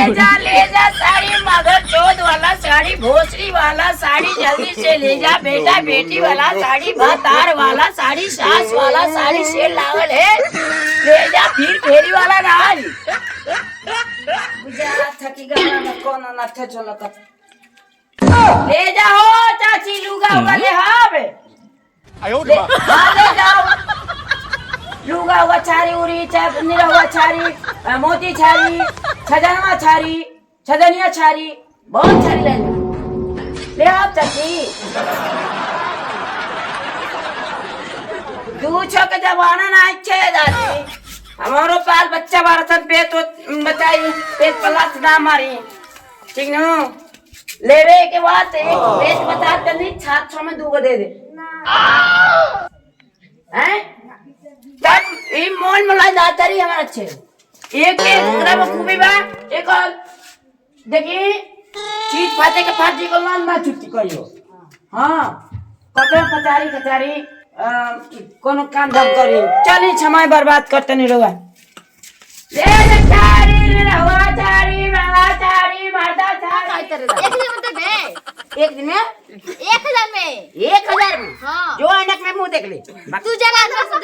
ले जा साड़ी, मगर चौथ वाला साड़ी, भोसड़ी वाला साड़ी, जल्दी से ले जा बेटा, बेटी वाला साड़ी, भातार वाला साड़ी, सास वाला साड़ी सेल लागल है, ले जा फिर फेरी वाला राज। थकी गया मैं कौन ना थे चलो कर ले जाओ चाची लुगा हुआ ले हावे ले जाओ लुगा हुआ छारी उरी निरा हुआ छारी, मोती छारी, छजनवा छारी, छजनिया छारी, बहुत छारी ले आओ चाची। दूछो के जमाना ना अच्छे दादी, हमारो पाल बच्चा बारसन पे तो बताई पेट पलास ना मारी ठीक न। लेवे के बाद एक पेट बता करनी छात छो में दूगो दे दे हैं तब ई मोल मलाई दातरी हमारा अच्छे एक एकरा में खूबी बा। एक और देखी चीज फाटे के फाटी को ना छुट्टी करियो। हां कटे पचारी कचारी कोनो काम धाम करी चली समय बर्बाद करते नहीं रहुआ। ले चारी रहुआ चारी माला चारी माता चारी एक दिन में दे एक दिन में 1000 में 1000 में हाँ। जो ऐनक में मुंह देख ले तू जरा से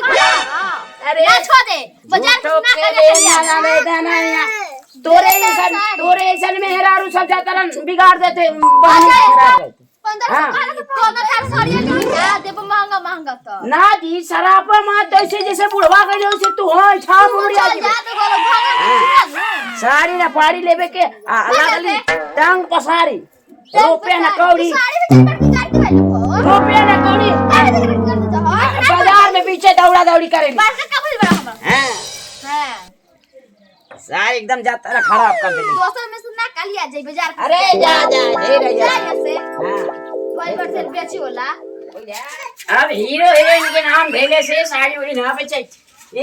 अरे ना छोड़ दे बाजार में ना कर तोरे ऐसन में हेरारू सब जाता बिगाड़ देते बहाने खराब देते। 15,000 साड़ी दे महंगा महंगा तो ना दी शराब मां तो ऐसे जैसे बुढ़वा गए से तू हो छा मुड़िया जी साड़ी ना पाड़ी लेबे के लागली टांग पसारी रुपया ना कौड़ी रुपया ना कौड़ी बाजार में पीछे दौड़ा दौड़ी करेंगे सारी एकदम जाता खराब कर देगी। दोस्तों में से ना कलिया जाई बाजार अरे जा जा से कोई परसेंट बेची होला। अब हीरो हीरोइन के नाम भेले से साड़ी उड़ी ना बेचे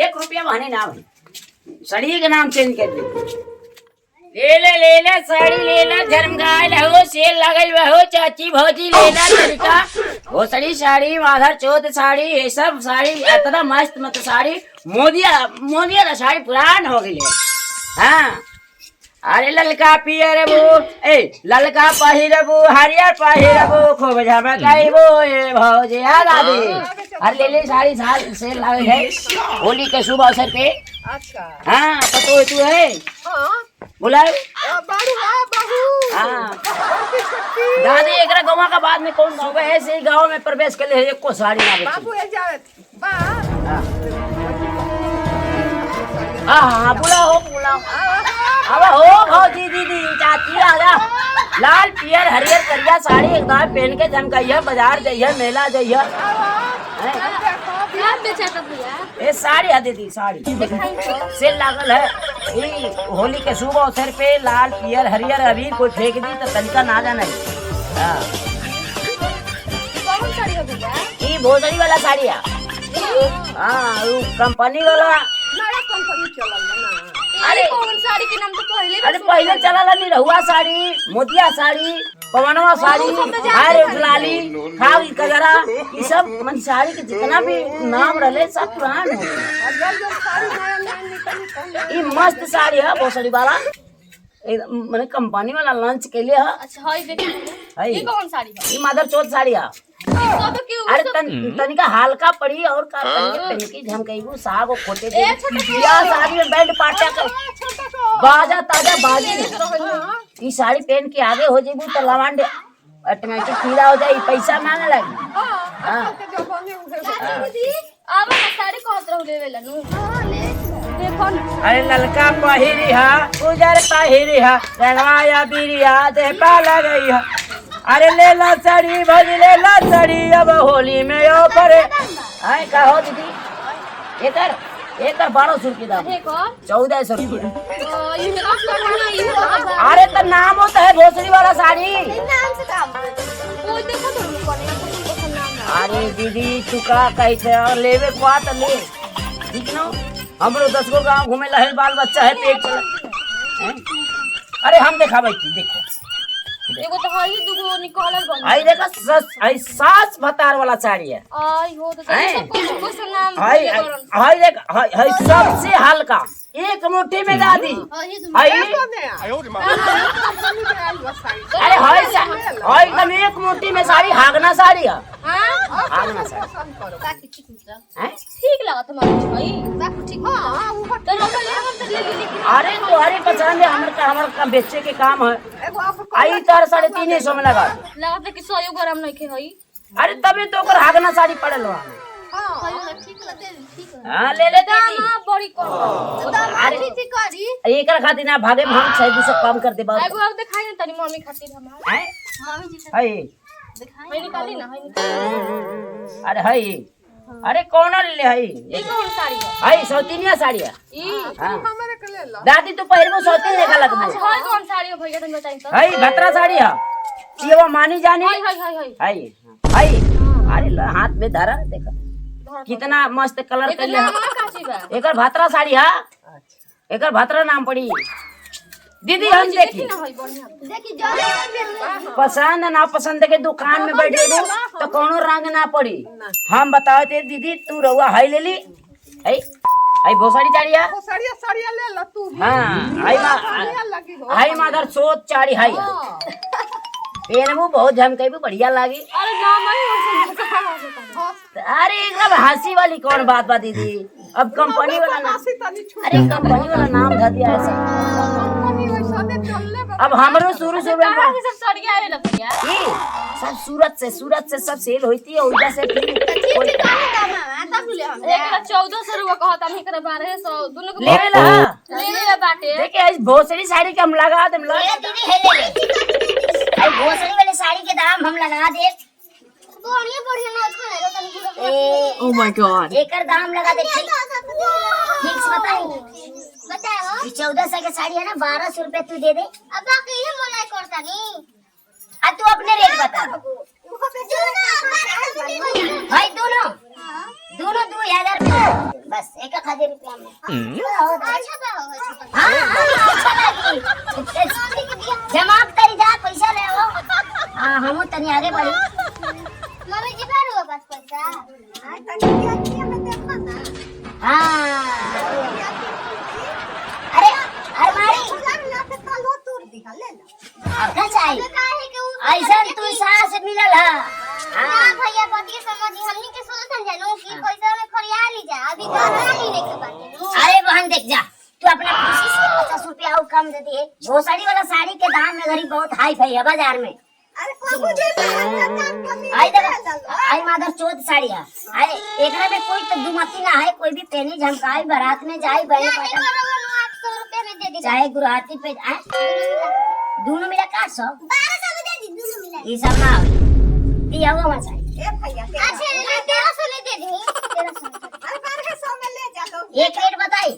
1 रुपया बहाने ना भाई साड़ी के नाम चेंज कर दे। ले ले साड़ी ले ले धर्म गाय हो सेल लगल हो चाची भौजी ले ले तरीका वो साड़ी माधर चौथ साड़ी ये सब साड़ी इतना मस्त मत साड़ी मोदिया साड़ी पुरान हो गई है। हाँ अरे ललका पियरबू ललका पहिरबू हरियर पहिरबू खूब झमकाइबू ये भौजी दादी। अरे ले साड़ी सेल लगल है होली के शुभ अवसर पे। अच्छा हाँ पतो तू है बुलाए दादी एकरा गाँव का बाद में कौन गाँव है ऐसे गाँव में प्रवेश कर ले को साड़ी ना बाबू एक जावत बा हाँ बुलाओ अब हो भौजी दीदी चाची आजा लाल पियर हरियर करिया साड़ी एकदम पहन के झमकाइया बाजार जाइया मेला जाइया ये साड़ी है दीदी साड़ी सेल लागल है होली के शुभ अवसर पे लाल पियर हरियर अबीर कोई फेंक दी तो तनिका ना जाना है। ये भोसड़ी वाला साड़ी है हाँ कंपनी वाला अरे कौन साड़ी के नाम तो पहले चला नहीं रहुआ साड़ी मोतिया साड़ी पवनवा साड़ी हार लाली खाल कजरा ये सब मन साड़ी के जितना भी नाम रहे सब पुरान हो। ये मस्त साड़ी है भोसड़ी वाला मैंने कंपनी वाला लंच के लिए है। अच्छा हाय देखिए ये कौन साड़ी है? ये मदर चौथ साड़ी है। अरे तनिका हल्का पड़ी और का पहन के झमकाइबू साग और खोटे दे या साड़ी में बैंड पाटा कर बाजा ताजा बाजी ये साड़ी पहन के आगे हो जेबू तो लवांडे ऑटोमेटिक खीरा हो जाए पैसा मांगे लगी। हां अब साड़ी कहत रहू लेवेला नु देखो अरे ललका पहिरी है उजर पहिरी है रंगवाया बिरिया दे पा लगई है। अरे ले ला साड़ी भज ले ला साड़ी अब होली में यो परे आए का हो दीदी एकर 1200 रुपये दाम 1400 रुपये। अरे तो नाम होता है भोसड़ी वाला साड़ी। अरे दीदी चुका कैसे लेवे को तो ले ठीक ना हमरो 10 गो गाँव घूमे लहल बाल बच्चा है पेट चला। अरे हम देखा भाई देखो एगो तो हई दुगो निकलल बन आई देखा आई सास भतार वाला साड़ी है। आई हो तो हैं? सब कुछ नाम हाय हाय देख हाय हाय सबसे हल्का एक मुट्ठी में दादी हाय अरे हाय हाय एकदम एक मुट्ठी में साड़ी हागना साड़ी है हागना साड़ी हैं? ठीक लगा तुम्हारा भाई ठीक हां तो हम ले लेकिन अरे तुम्हारी पसंद है हमर का बेचे के काम है आई तार 350 में लगा लगत कि 100 ग्राम नहीं खे हई अरे तभी तो ओकर हागना साड़ी पड़ल बा ठीक लगे ठीक हां ले ले दीदी हां बड़ी कम अरे ठीक करी एकर खातिर ना भागे में हम 6 से कम कर दे बात एगो अब दिखाई ना तनी मम्मी खातिर हमार हैं मम्मी जी हाय दिखाई हई निकाली ना हई निकाली अरे हाय अरे कौन ले हाय ये कौन साड़ी है हाय सौतीनिया साड़ी है ई हां दादी तू पहिरबो सौतीन देखा लगबो अच्छा हई कौन साड़ी है भैया तुम बताई तो हाय भतरा साड़ी है ये वो मानी जानी हई हई हई हाय हाय अरे हाथ में धरा देखो कितना मस्त कलर कर ले काची बा एकर भतरा साड़ी है एकर भतरा नाम पड़ी दीदी हम देखी ना हई बढ़िया देखी जो पसंद ना पसंद के दुकान में बैठे दो तो कोनो रंग ना पड़ी हम बताओ थे दीदी तू रहुआ हाई ले ली आई भोसड़ी चाड़िया साड़िया ले ला तू हाँ आई मादर सोच चाड़ी हाई पेनमू बहुत झमके भी बढ़िया लागी अरे नाम नहीं अरे एकदम हंसी वाली कौन बात बा दीदी अब कंपनी वाला नाम अरे कंपनी वाला नाम धर दिया ऐसे अब हमरो शुरू शुरू में कहां से सब सड़िया आवे लपटिया ये सब सूरत से सब सेल होती है उधर से फिर कोई एक 1400 रुपया कहत हम एकरा 1200 दोनों को लेवे ला ले ले बाटे देखिए इस भोसड़ी साड़ी के हम लगा देम ला दीदी है ले आई भोसड़ी वाले साड़ी के दाम हम लगा दे बढ़िया बढ़िया ना अच्छा है तनी ओह माय गॉड एकर दाम लगा दे ठीक से बताओ 1400 के साड़ी है ना 1200 रुपए तू दे दे अब बाकी ये मलाई करता नहीं अब तू अपने रेट बता भाई दोनों 2000 रुपए बस 1000 रुपया में अच्छा लगी जमा करी जा पैसा ले आओ हां हम तनी आगे बढ़ी मम्मी जी पर हुआ बस पैसा हां अरे मारी का चाहिए ऐसा तू सास मिलल है हां भैया पति समझी हमनी के सोचन जानू कि पैसा में खरिया ली जा अभी गाना ही लेके बाटे अरे बहन देख जा तू अपना खुशी से 50 रुपया और कम दे दे भोसड़ी वाला साड़ी के दाम में घरी बहुत हाई फाई है बाजार में आई देखो आई मादर चौथ साड़ी है आई एकरा में कोई तो दुमती ना है कोई भी पहनी झमकाई बारात में जाए बहन पटा 800 रुपए में दे दे चाहे गुराती पे दोनों मिला 800 1200 में दे दी दोनों मिला ये सब ना दिया हुआ मत चाहिए अच्छा 1300 में दे दी 1300 में ले जा लो एक रेट बताई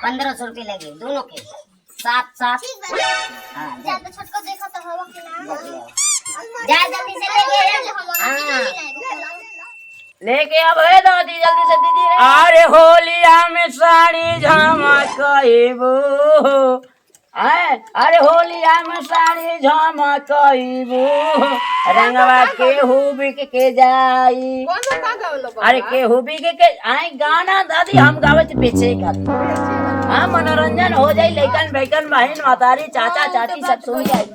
1500 रुपए लगे दोनों के 7 हाँ ज्यादा छोटको देखो तो हवा के ना जा जल्दी से लेके हाँ लेके अब है दादी जल्दी से दीदी अरे होलिया में साड़ी झमकइबो अरे होलिया में साड़ी झमकइबो रंगवा के हुबिक के जाई अरे के हुबिक के आई गाना दादी हम गावत पीछे का हाँ मनोरंजन हो जाए लेकिन बहन बहन मातारी चाचा चाची सब सुन जाए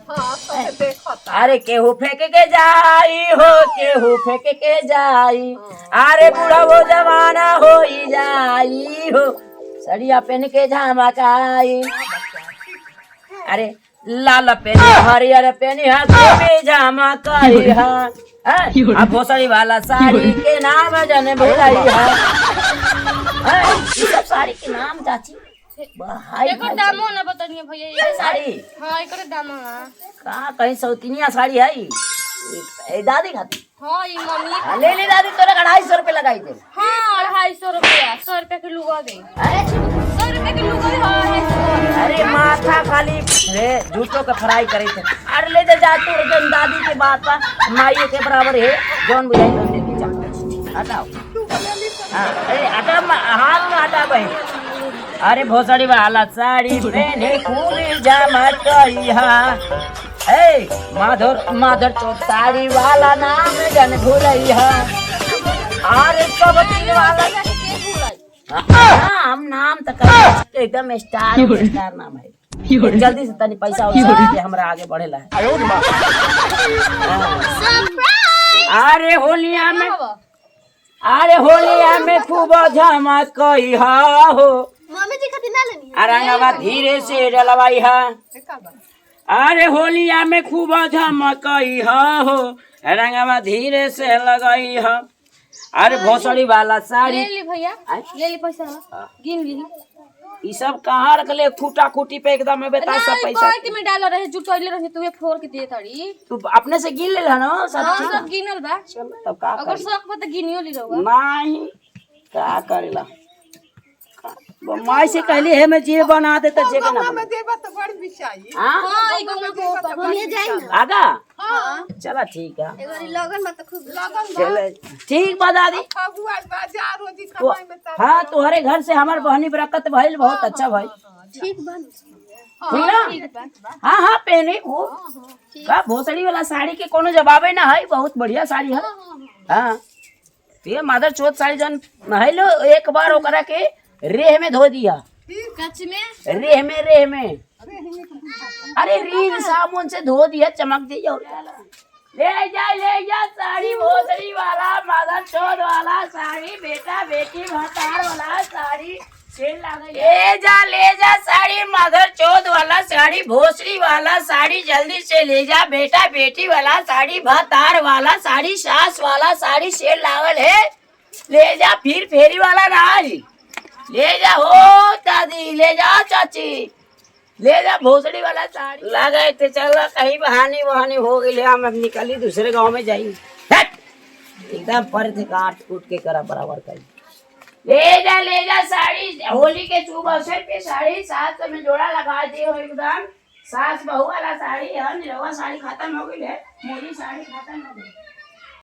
अरे केहू फेंक के जाई हो केहू फेंक के जाई अरे बूढ़ा वो जमाना हो जाई हो सड़िया पहन के झमकाई अरे लाल पेनी हरियर पेनी है झमकाई है अब भोसड़ी वाला साड़ी के नाम जन भुलाई है सब साड़ी के नाम चाची एकर दाम ना बतानिए भैया ये साड़ी हां एकर दाम कहाँ कहीं सौतीनिया साड़ी है ए दादी खाती हां ये मम्मी ले ले दादी तोरे 250 रुपए लगाई दे हां 250 रुपया 100 रुपया के लुगा दे 100 रुपया के लुगा दे 250 अरे माथा खाली रे झूठो के फ्राई करे थे अरे ले दे जा तू जन दादी के बात का माई के बराबर है जौन बुझाई तो लेके जा हटाओ हां अरे हटा हाथ में हटा बहन अरे भोसड़ी वाला साड़ी पहने खूब जमकई है माधर माधर चौथ साड़ी वाला नाम जन भूलई है। अरे सब दिन वाला हम नाम तो एकदम स्टार नाम है। जल्दी से तनी पैसा के हमरा आगे बढ़ेला है। अरे होलिया में खूब झमकई हो। मम्मी जी खातिर ना लेनी रंगवा धीरे से डलवाई है। अरे होलिया में खूब झमकई हो, रंगवा धीरे से लगई है। अरे भोसड़ी वाला साड़ी ले ली भैया, ले ली पैसा गिन ली। ये सब कहाँ रख ले? खूटा खूटी पे एकदम में बता सब पैसा में डाल रहे जुटोइले रहे तू फोड़ के दे ताड़ी। तू अपने से गिन ले ना सब हां चीज। सब गिनल बा। चल तब का अगर शौक बा त गिनियो ली रहुआ। नहीं का करेला माई से कहली है मैं जे बना दे त जे बना में देबा त बड़ी बिचाई। हां हां ई गंगा को हम ले जाई ना आगा। हां चला ठीक है। एगो लगन में तो खूब लगन चले ठीक बा दादी। फगुआ बाजार रोजी कमाई में त हाँ तुम्हारे घर से हमार बहनी बरकत भइल बहुत अच्छा भाई। ठीक बन ठीक ना? हाँ हाँ पहने वो का भोसड़ी वाला साड़ी के कोनो जवाबे ना है। बहुत बढ़िया साड़ी है। हाँ ये मादर चौथ साड़ी जन नहलो एक बार ओकरा के रेह में धो दिया। कच में रेह में अरे रीन साबुन से धो दिया चमक दी। और ले जा साड़ी भोसड़ी वाला मादर चौथ वाला साड़ी बेटा बेटी भतार वाला साड़ी ले जा साड़ी मदर चौथ वाला साड़ी भोसड़ी वाला साड़ी जल्दी से ले जा बेटा बेटी वाला साड़ी भतार वाला साड़ी सास वाला साड़ी सेल लागल है। ले जा फिर फेरी वाला नाज ले जा हो दादी ले जा चाची ले जा भोसड़ी वाला साड़ी लगे थे। चल कहीं बहानी हो गई हम अब निकली दूसरे गांव में जाई। एकदम पर थे काट कूट के करा बराबर करी। ले जा साड़ी होली के शुभ अवसर पे साड़ी 700 में जोड़ा लगा दिए हो एकदम। सास बहू वाला साड़ी है। निरहुआ साड़ी खत्म हो गई है। मोदी साड़ी खत्म हो गई।